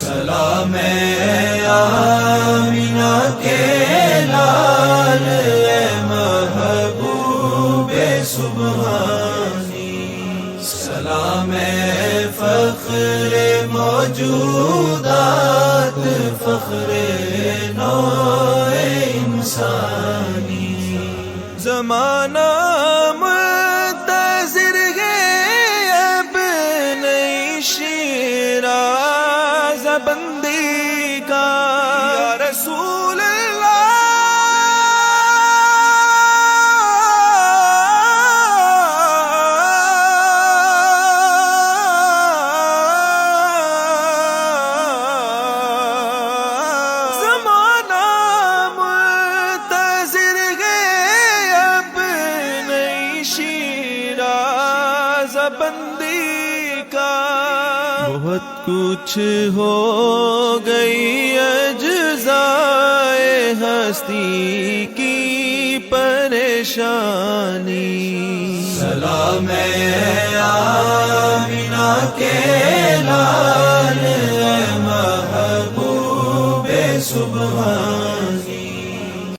سلام آمینہ کے لال محبوب سبحانی، سلام فخر موجودات، فخر نوع انسانی، زمانہ منتظر ہے اب نئی شیراز بندی کا، یا رسول بندی کا، بہت کچھ ہو گئی اجزائے ہستی کی پریشانی، سلام آمینہ کے لال